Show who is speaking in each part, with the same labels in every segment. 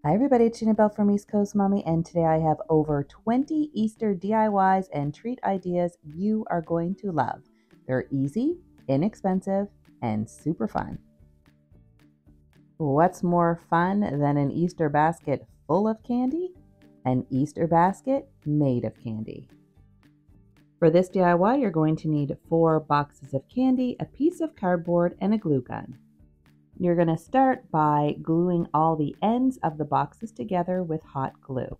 Speaker 1: Hi everybody, it's Bell from East Coast Mommy, and today I have over 20 Easter DIYs and treat ideas you are going to love. They're easy, inexpensive, and super fun. What's more fun than an Easter basket full of candy? An Easter basket made of candy. For this DIY, you're going to need 4 boxes of candy, a piece of cardboard, and a glue gun. You're going to start by gluing all the ends of the boxes together with hot glue.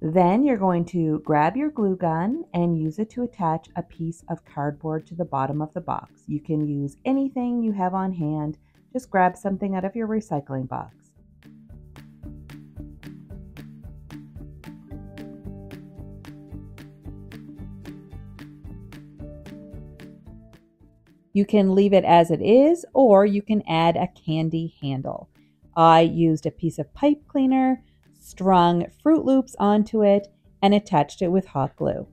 Speaker 1: Then you're going to grab your glue gun and use it to attach a piece of cardboard to the bottom of the box. You can use anything you have on hand. Just grab something out of your recycling box. You can leave it as it is, or you can add a candy handle. I used a piece of pipe cleaner, strung Fruit Loops onto it, and attached it with hot glue.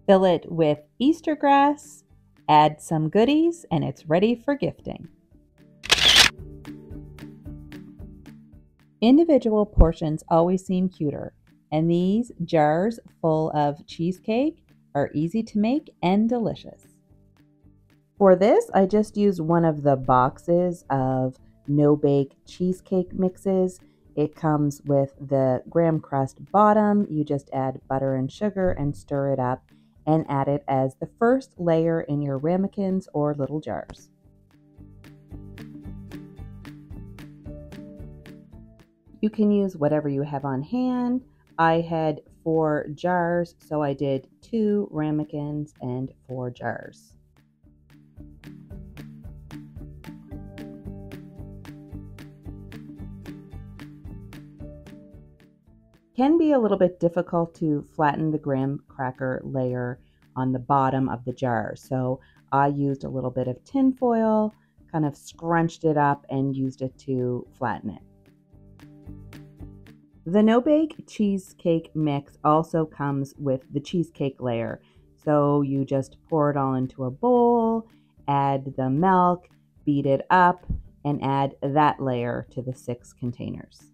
Speaker 1: Fill it with Easter grass, add some goodies, and it's ready for gifting. Individual portions always seem cuter, and these jars full of cheesecake are easy to make and delicious. For this, I just used one of the boxes of no-bake cheesecake mixes. It comes with the graham crust bottom. You just add butter and sugar and stir it up and add it as the first layer in your ramekins or little jars. You can use whatever you have on hand. I had 4 jars, so I did 2 ramekins and 4 jars. Can be a little bit difficult to flatten the graham cracker layer on the bottom of the jar. So I used a little bit of tin foil, kind of scrunched it up and used it to flatten it. The no-bake cheesecake mix also comes with the cheesecake layer. So you just pour it all into a bowl, add the milk, beat it up, and add that layer to the 6 containers.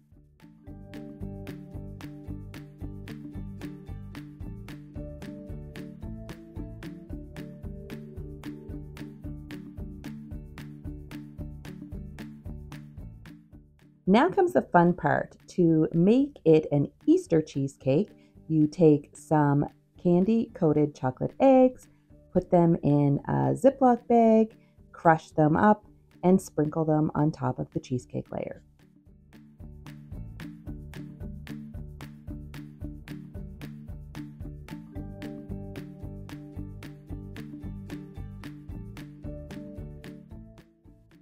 Speaker 1: Now comes the fun part. To make it an Easter cheesecake, you take some candy-coated chocolate eggs, put them in a Ziploc bag, crush them up, and sprinkle them on top of the cheesecake layer.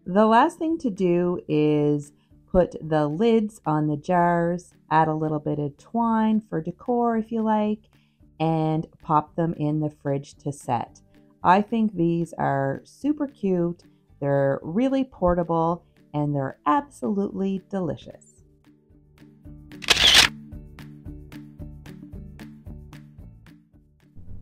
Speaker 1: The last thing to do is put the lids on the jars, add a little bit of twine for decor if you like, and pop them in the fridge to set. I think these are super cute, they're really portable, and they're absolutely delicious.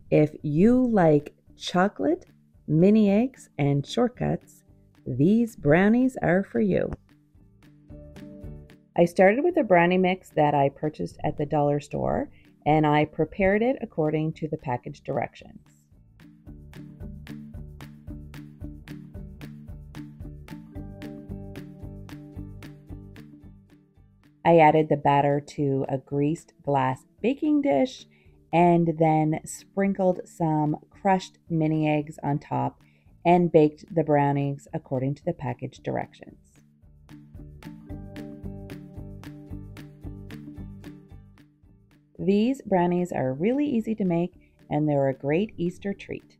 Speaker 1: If you like chocolate, mini eggs, and shortcuts, these brownies are for you. I started with a brownie mix that I purchased at the dollar store, and I prepared it according to the package directions. I added the batter to a greased glass baking dish and then sprinkled some crushed mini eggs on top and baked the brownies according to the package directions. These brownies are really easy to make and they're a great Easter treat.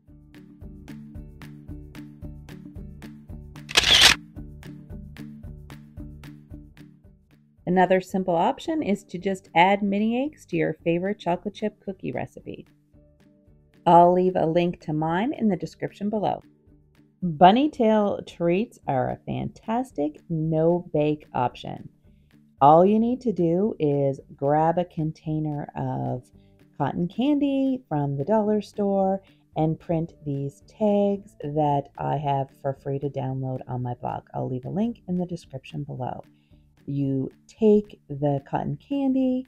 Speaker 1: Another simple option is to just add mini eggs to your favorite chocolate chip cookie recipe. I'll leave a link to mine in the description below. Bunny tail treats are a fantastic no-bake option. All you need to do is grab a container of cotton candy from the dollar store and print these tags that I have for free to download on my blog. I'll leave a link in the description below. You take the cotton candy,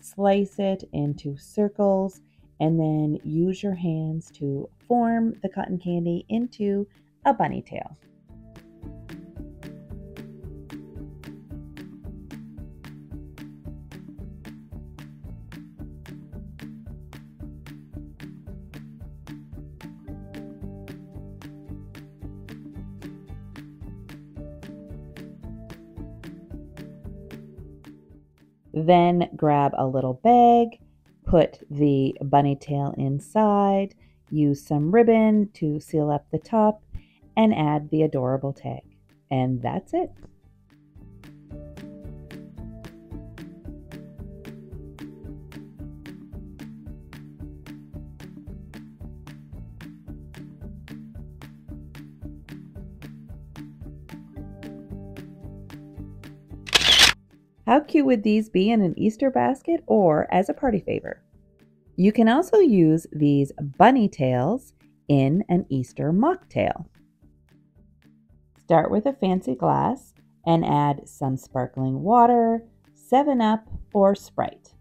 Speaker 1: slice it into circles, and then use your hands to form the cotton candy into a bunny tail. Then grab a little bag, put the bunny tail inside, use some ribbon to seal up the top, and add the adorable tag. And that's it. How cute would these be in an Easter basket or as a party favor? You can also use these bunny tails in an Easter mocktail. Start with a fancy glass and add some sparkling water, 7-Up, or Sprite.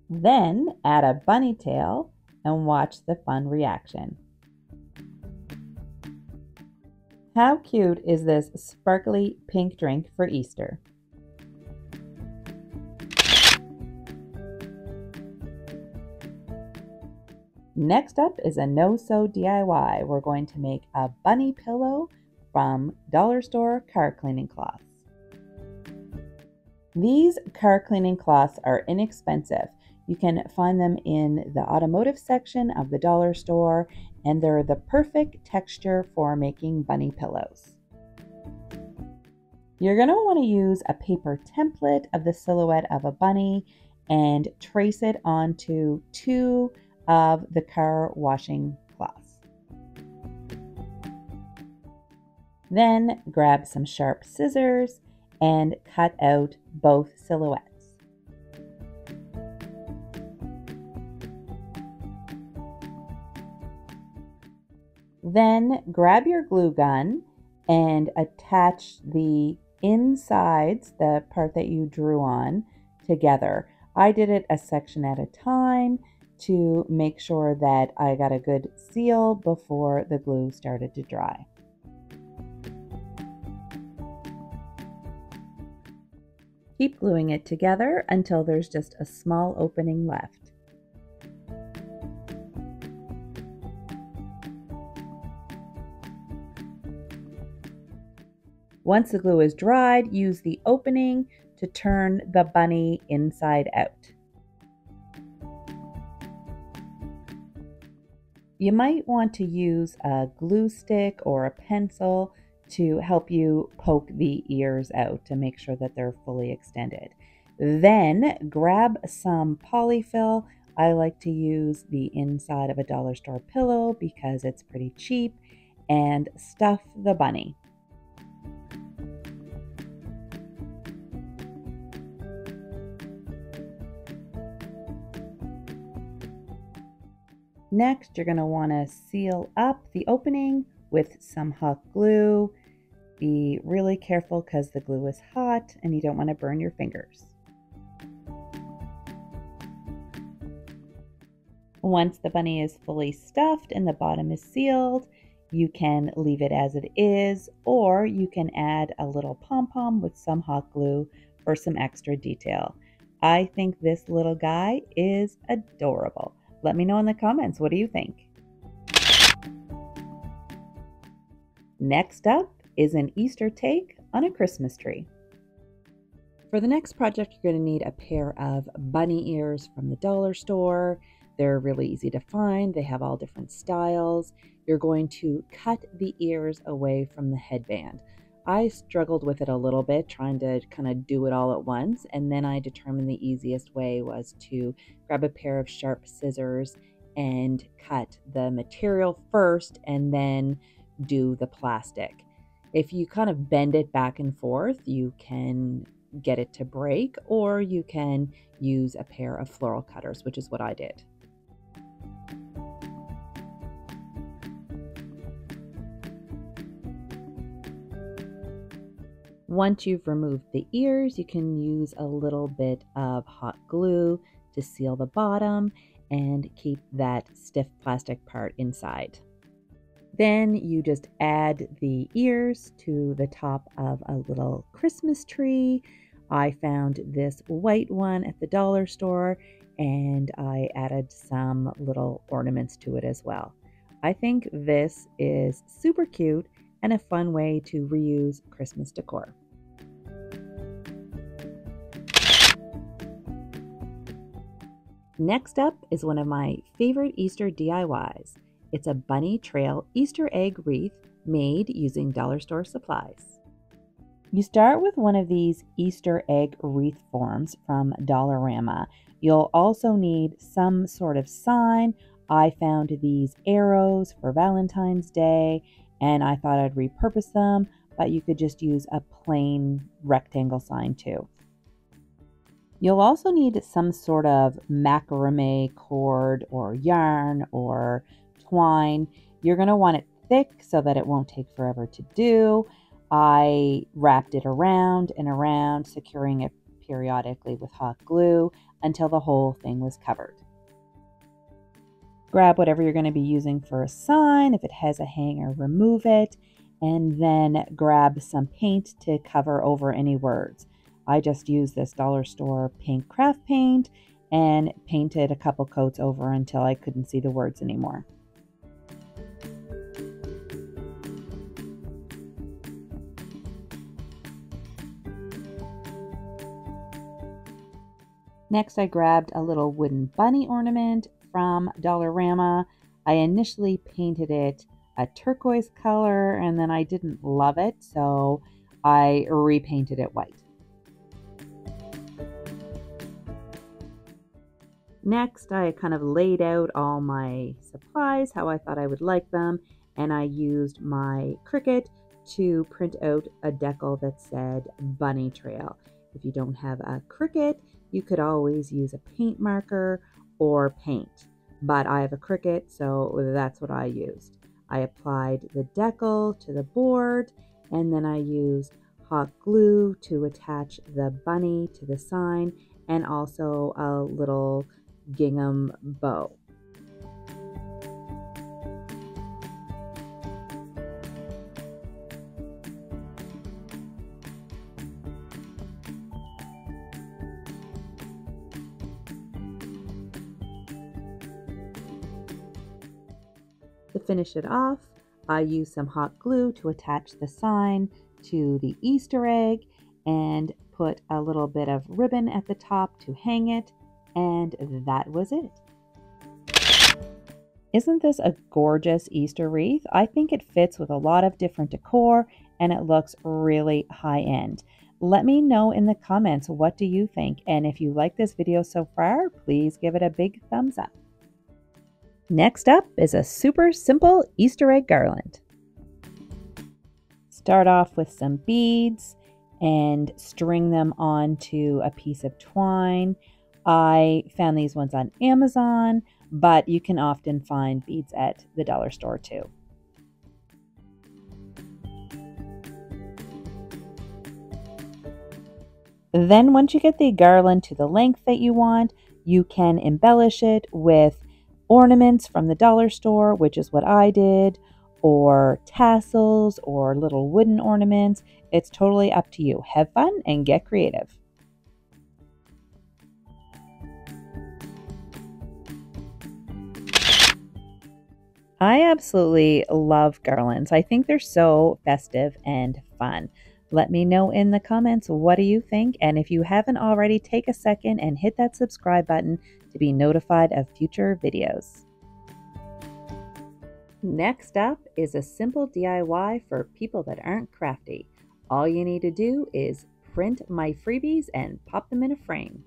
Speaker 1: Then add a bunny tail and watch the fun reaction. How cute is this sparkly pink drink for Easter? Next up is a no-sew DIY. We're going to make a bunny pillow from dollar store car cleaning cloths. These car cleaning cloths are inexpensive. You can find them in the automotive section of the dollar store, and they're the perfect texture for making bunny pillows. You're going to want to use a paper template of the silhouette of a bunny and trace it onto 2 of the car washing cloths. Then grab some sharp scissors and cut out both silhouettes. Then grab your glue gun and attach the insides, the part that you drew on, together. I did it a section at a time to make sure that I got a good seal before the glue started to dry. Keep gluing it together until there's just a small opening left. Once the glue is dried, use the opening to turn the bunny inside out. You might want to use a glue stick or a pencil to help you poke the ears out to make sure that they're fully extended. Then grab some polyfill. I like to use the inside of a dollar store pillow because it's pretty cheap, and stuff the bunny. Next, you're going to want to seal up the opening with some hot glue. Be really careful because the glue is hot and you don't want to burn your fingers. Once the bunny is fully stuffed and the bottom is sealed, you can leave it as it is, or you can add a little pom-pom with some hot glue for some extra detail. I think this little guy is adorable. Let me know in the comments, what do you think? Next up is an Easter take on a Christmas tree. For the next project, you're going to need a pair of bunny ears from the dollar store, They're really easy to find. They have all different styles. You're going to cut the ears away from the headband. I struggled with it a little bit, trying to kind of do it all at once, and then I determined the easiest way was to grab a pair of sharp scissors and cut the material first and then do the plastic. If you kind of bend it back and forth, you can get it to break, or you can use a pair of floral cutters, which is what I did. Once you've removed the ears, you can use a little bit of hot glue to seal the bottom and keep that stiff plastic part inside. Then you just add the ears to the top of a little Christmas tree. I found this white one at the dollar store and I added some little ornaments to it as well. I think this is super cute and a fun way to reuse Christmas decor. Next up is one of my favorite Easter DIYs. It's a bunny trail Easter egg wreath made using dollar store supplies. You start with one of these Easter egg wreath forms from Dollarama. You'll also need some sort of sign. I found these arrows for Valentine's Day and I thought I'd repurpose them, but you could just use a plain rectangle sign too. You'll also need some sort of macrame cord or yarn or twine. You're going to want it thick so that it won't take forever to do. I wrapped it around and around, securing it periodically with hot glue until the whole thing was covered. Grab whatever you're going to be using for a sign. If it has a hanger, remove it, and then grab some paint to cover over any words. I just used this dollar store pink craft paint and painted a couple coats over until I couldn't see the words anymore. Next, I grabbed a little wooden bunny ornament from Dollarama. I initially painted it a turquoise color and then I didn't love it, so I repainted it white. Next, I kind of laid out all my supplies, how I thought I would like them, and I used my Cricut to print out a decal that said Bunny Trail. If you don't have a Cricut, you could always use a paint marker or paint, but I have a Cricut, so that's what I used. I applied the decal to the board, and then I used hot glue to attach the bunny to the sign, and also a little gingham bow. To finish it off, I used some hot glue to attach the sign to the Easter egg and put a little bit of ribbon at the top to hang it. And that was it. Isn't this a gorgeous Easter wreath? I think it fits with a lot of different decor and it looks really high end. Let me know in the comments, what do you think? And if you like this video so far, please give it a big thumbs up. Next up is a super simple Easter egg garland. Start off with some beads and string them onto a piece of twine. I found these ones on Amazon, but you can often find beads at the dollar store too. Then once you get the garland to the length that you want, you can embellish it with ornaments from the dollar store, which is what I did, or tassels or little wooden ornaments. It's totally up to you. Have fun and get creative. I absolutely love garlands. I think they're so festive and fun. Let me know in the comments, what do you think? And if you haven't already, take a second and hit that subscribe button to be notified of future videos. Next up is a simple DIY for people that aren't crafty. All you need to do is print my freebies and pop them in a frame.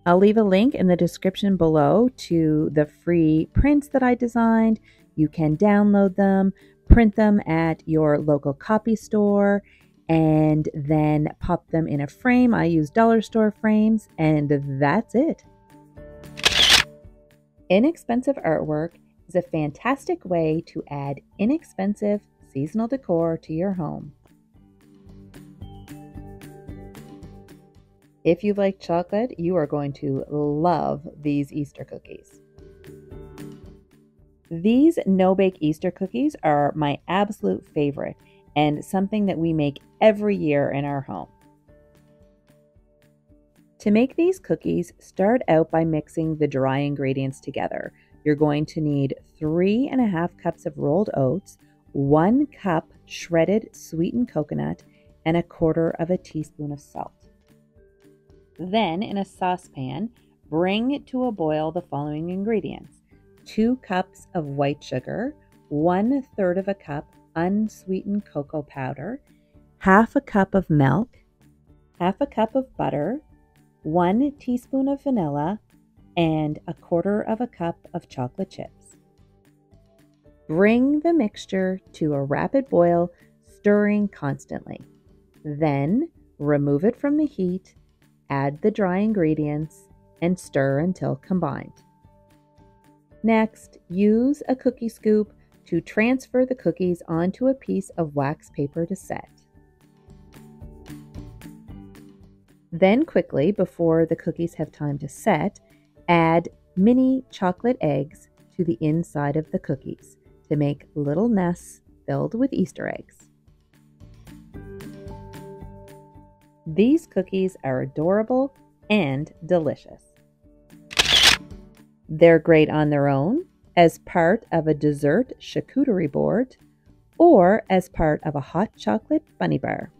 Speaker 1: I'll leave a link in the description below to the free prints that I designed. You can download them, print them at your local copy store, and then pop them in a frame. I use dollar store frames, and that's it. Inexpensive artwork is a fantastic way to add inexpensive seasonal decor to your home. If you like chocolate, you are going to love these Easter cookies. These no-bake Easter cookies are my absolute favorite and something that we make every year in our home. To make these cookies, start out by mixing the dry ingredients together. You're going to need 3.5 cups of rolled oats, 1 cup shredded sweetened coconut, and 1/4 teaspoon of salt. Then, in a saucepan, bring to a boil the following ingredients: 2 cups of white sugar, 1/3 cup unsweetened cocoa powder, 1/2 cup of milk, 1/2 cup of butter, 1 teaspoon of vanilla, and 1/4 cup of chocolate chips. Bring the mixture to a rapid boil, stirring constantly. Then remove it from the heat, add the dry ingredients, and stir until combined. Next, use a cookie scoop to transfer the cookies onto a piece of wax paper to set. Then quickly, before the cookies have time to set, add mini chocolate eggs to the inside of the cookies to make little nests filled with Easter eggs. These cookies are adorable and delicious. They're great on their own, as part of a dessert charcuterie board, or as part of a hot chocolate bunny bar.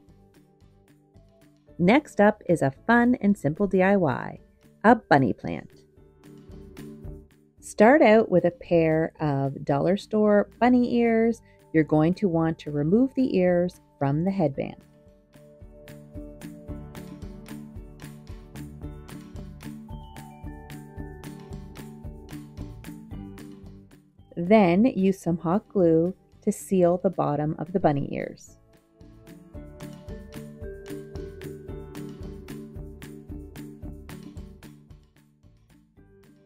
Speaker 1: Next up is a fun and simple DIY, a bunny plant. Start out with a pair of dollar store bunny ears. You're going to want to remove the ears from the headband. Then use some hot glue to seal the bottom of the bunny ears.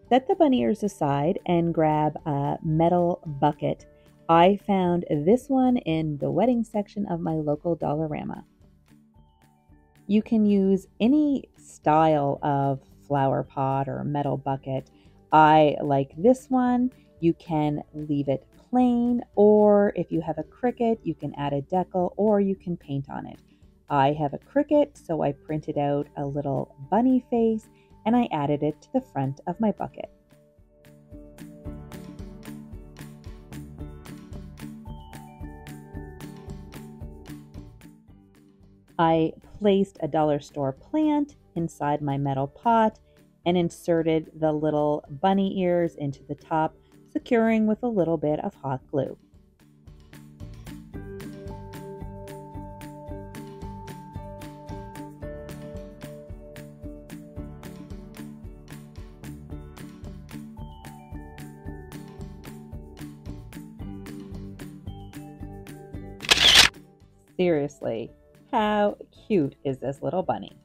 Speaker 1: Set the bunny ears aside and grab a metal bucket. I found this one in the wedding section of my local Dollarama. You can use any style of flower pot or metal bucket. I like this one. You can leave it plain, or if you have a cricket, you can add a decal or you can paint on it. I have a cricket, so I printed out a little bunny face and I added it to the front of my bucket. I placed a dollar store plant inside my metal pot and inserted the little bunny ears into the top, securing with a little bit of hot glue. Seriously, how cute is this little bunny?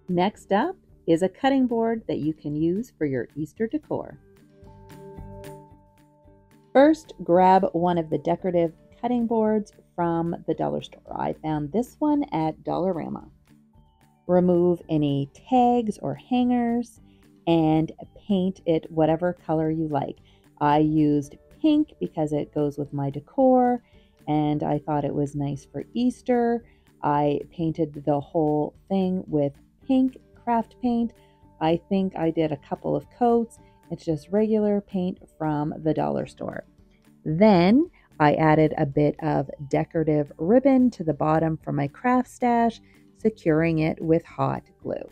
Speaker 1: Next up is a cutting board that you can use for your Easter decor. First, grab one of the decorative cutting boards from the dollar store. I found this one at Dollarama. Remove any tags or hangers and paint it whatever color you like. I used pink because it goes with my decor and I thought it was nice for Easter. I painted the whole thing with pink craft paint. I think I did a couple of coats. It's just regular paint from the dollar store. Then I added a bit of decorative ribbon to the bottom for my craft stash, securing it with hot glue.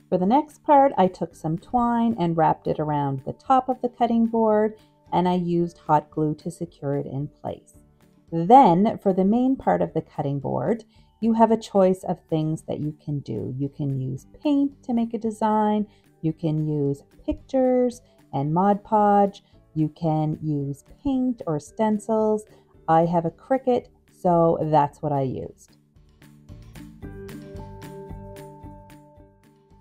Speaker 1: For the next part, I took some twine and wrapped it around the top of the cutting board, and I used hot glue to secure it in place. Then, for the main part of the cutting board, you have a choice of things that you can do. You can use paint to make a design, you can use pictures and Mod Podge, you can use paint or stencils. I have a Cricut, so that's what I used.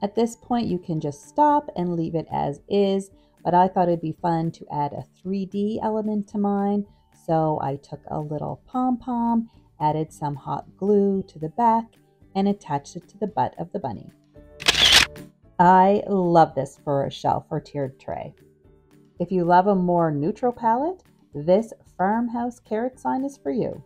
Speaker 1: At this point, you can just stop and leave it as is, but I thought it'd be fun to add a 3D element to mine, so I took a little pom-pom, added some hot glue to the back, and attached it to the butt of the bunny. I love this for a shelf or tiered tray. If you love a more neutral palette, this Farmhouse carrot sign is for you.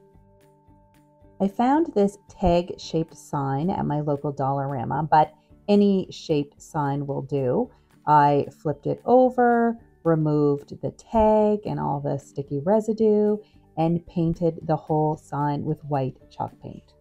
Speaker 1: I found this tag-shaped sign at my local Dollarama, but any shaped sign will do. I flipped it over, removed the tag and all the sticky residue, and painted the whole sign with white chalk paint.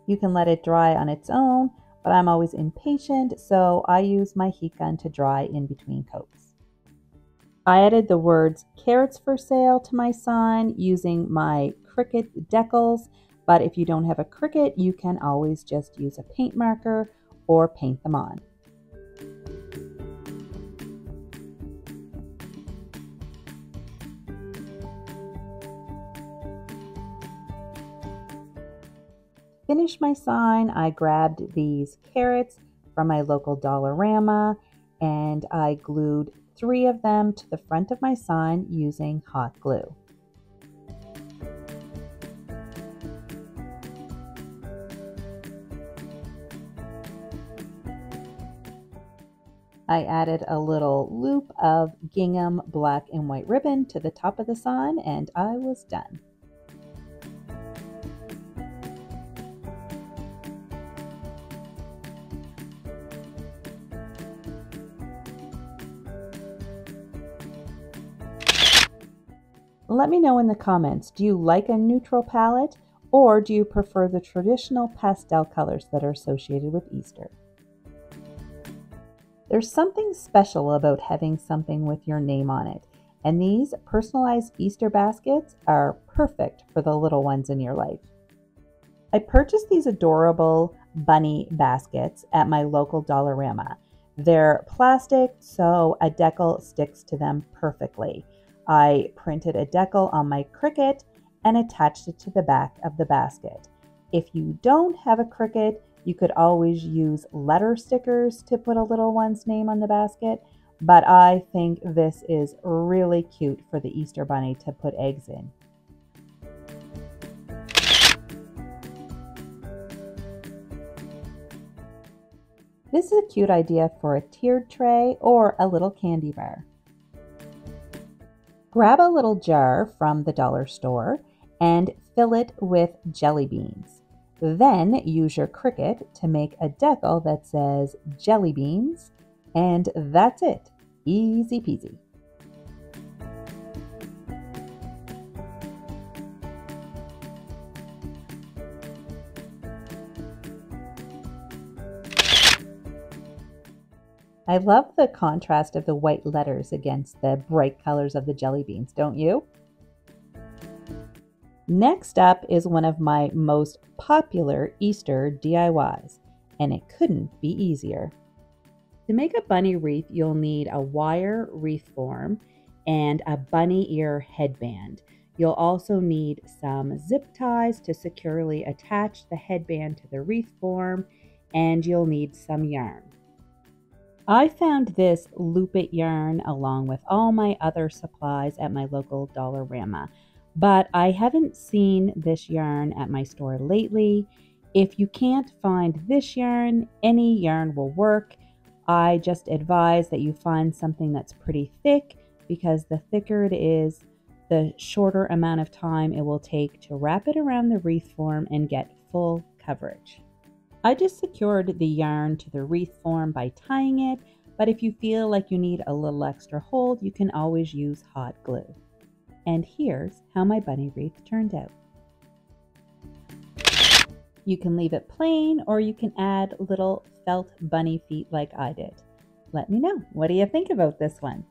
Speaker 1: You can let it dry on its own, but I'm always impatient, so I use my heat gun to dry in between coats. I added the words "carrots for sale" to my sign using my Cricut decals, but if you don't have a Cricut, you can always just use a paint marker or paint them on. To finish my sign, I grabbed these carrots from my local Dollarama and I glued 3 of them to the front of my sign using hot glue. I added a little loop of gingham black and white ribbon to the top of the sign and I was done. Let me know in the comments, do you like a neutral palette or do you prefer the traditional pastel colors that are associated with Easter? There's something special about having something with your name on it, and these personalized Easter baskets are perfect for the little ones in your life. I purchased these adorable bunny baskets at my local Dollarama. They're plastic, so a decal sticks to them perfectly. I printed a decal on my Cricut and attached it to the back of the basket. If you don't have a Cricut, you could always use letter stickers to put a little one's name on the basket, but I think this is really cute for the Easter bunny to put eggs in. This is a cute idea for a tiered tray or a little candy bar. Grab a little jar from the dollar store and fill it with jelly beans. Then use your Cricut to make a decal that says jelly beans, and that's it. Easy peasy. I love the contrast of the white letters against the bright colors of the jelly beans, don't you? Next up is one of my most popular Easter DIYs, and it couldn't be easier. To make a bunny wreath, you'll need a wire wreath form and a bunny ear headband. You'll also need some zip ties to securely attach the headband to the wreath form, and you'll need some yarn. I found this Loop It yarn along with all my other supplies at my local Dollarama, but I haven't seen this yarn at my store lately. If you can't find this yarn, any yarn will work. I just advise that you find something that's pretty thick because the thicker it is, the shorter amount of time it will take to wrap it around the wreath form and get full coverage. I just secured the yarn to the wreath form by tying it, but if you feel like you need a little extra hold, you can always use hot glue. And here's how my bunny wreath turned out. You can leave it plain, or you can add little felt bunny feet like I did. Let me know, what do you think about this one?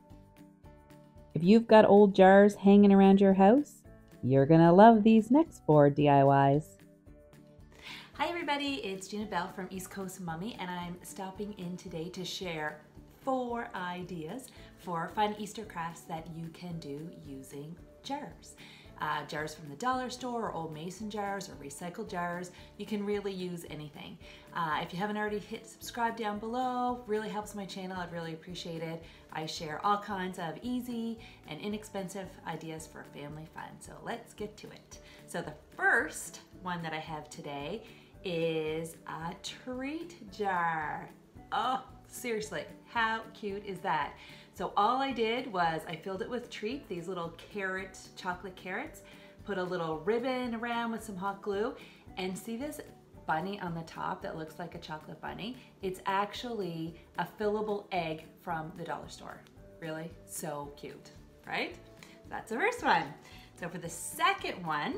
Speaker 1: If you've got old jars hanging around your house, you're gonna love these next 4 DIYs.
Speaker 2: Hi everybody, it's Gina Bell from East Coast Mummy, and I'm stopping in today to share 4 ideas for fun Easter crafts that you can do using jars. Jars from the dollar store, or old mason jars, or recycled jars. You can really use anything. If you haven't already, hit subscribe down below. Really helps my channel. I'd really appreciate it. I share all kinds of easy and inexpensive ideas for family fun. So let's get to it. So the first one that I have today is a treat jar. Oh, seriously, how cute is that? So all I did was I filled it with treats, these little chocolate carrots, put a little ribbon around with some hot glue, and see this bunny on the top that looks like a chocolate bunny? It's actually a fillable egg from the dollar store. Really? So cute, right? That's the first one. So for the second one,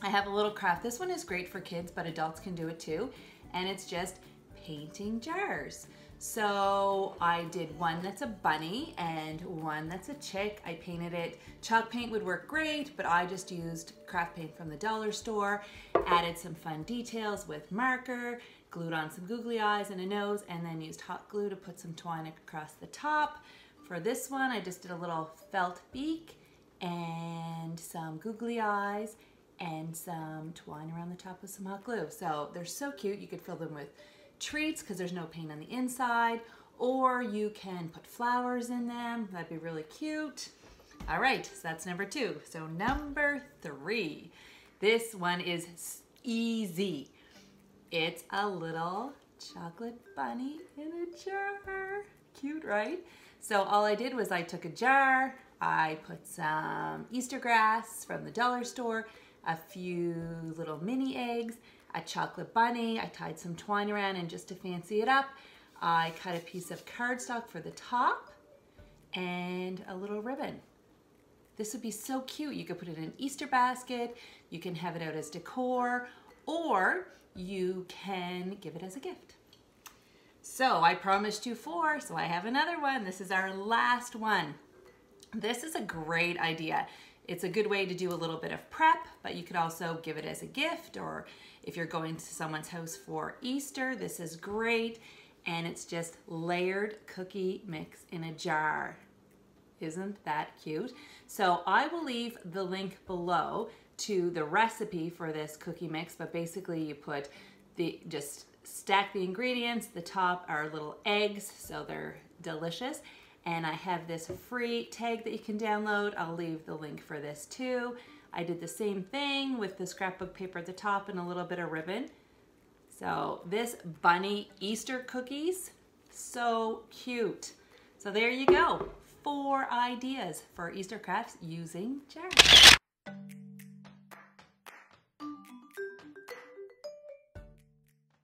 Speaker 2: I have a little craft. This one is great for kids, but adults can do it too. And it's just painting jars. So I did one that's a bunny and one that's a chick. I painted it. Chalk paint would work great, but I just used craft paint from the dollar store, added some fun details with marker, glued on some googly eyes and a nose, and then used hot glue to put some twine across the top. For this one, I just did a little felt beak and some googly eyes and some twine around the top with some hot glue. So they're so cute. You could fill them with treats because there's no paint on the inside, or you can put flowers in them. That'd be really cute. All right, so that's number 2. So number 3, this one is easy. It's a little chocolate bunny in a jar. Cute, right? So all I did was I took a jar, I put some Easter grass from the dollar store, a few little mini eggs, a chocolate bunny. I tied some twine around, and just to fancy it up, I cut a piece of cardstock for the top and a little ribbon. This would be so cute. You could put it in an Easter basket, you can have it out as decor, or you can give it as a gift. So I promised you 4, so I have another one. This is our last one. This is a great idea. It's a good way to do a little bit of prep, but you could also give it as a gift, or if you're going to someone's house for Easter, this is great. And it's just layered cookie mix in a jar. Isn't that cute? So I will leave the link below to the recipe for this cookie mix, but basically you put just stack the ingredients. The top are little eggs, so they're delicious. And I have this free tag that you can download. I'll leave the link for this too. I did the same thing with the scrapbook paper at the top and a little bit of ribbon. So this bunny Easter cookies, so cute. So there you go, 4 ideas for Easter crafts using jars.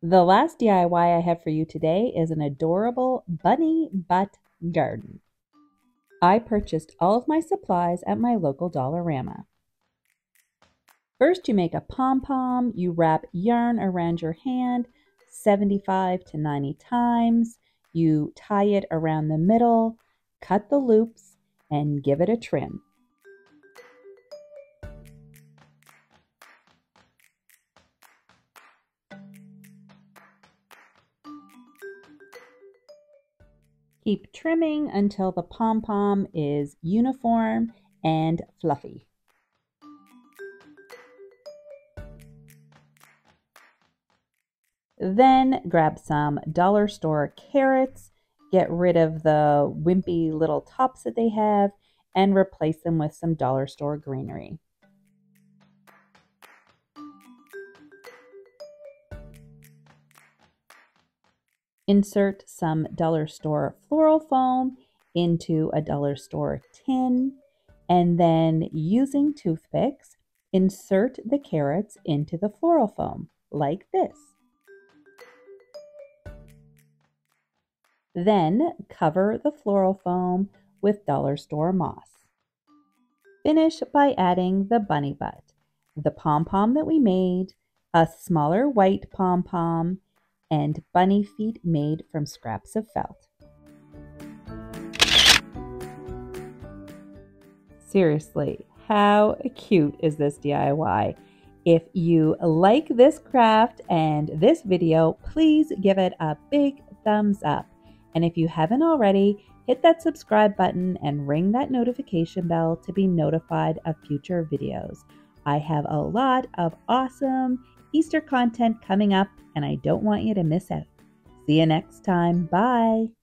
Speaker 1: The last DIY I have for you today is an adorable bunny butt garden. I purchased all of my supplies at my local Dollarama. First, you make a pom-pom. You wrap yarn around your hand 75 to 90 times. You tie it around the middle, cut the loops, and give it a trim. Keep trimming until the pom-pom is uniform and fluffy. Then grab some dollar store carrots, get rid of the wimpy little tops that they have, and replace them with some dollar store greenery. Insert some dollar store floral foam into a dollar store tin, and then using toothpicks, insert the carrots into the floral foam, like this. Then cover the floral foam with dollar store moss. Finish by adding the bunny butt, the pom-pom that we made, a smaller white pom-pom, and bunny feet made from scraps of felt. Seriously, how cute is this DIY? If you like this craft and this video, please give it a big thumbs up. And if you haven't already, hit that subscribe button and ring that notification bell to be notified of future videos. I have a lot of awesome Easter content coming up, and I don't want you to miss out. See you next time. Bye.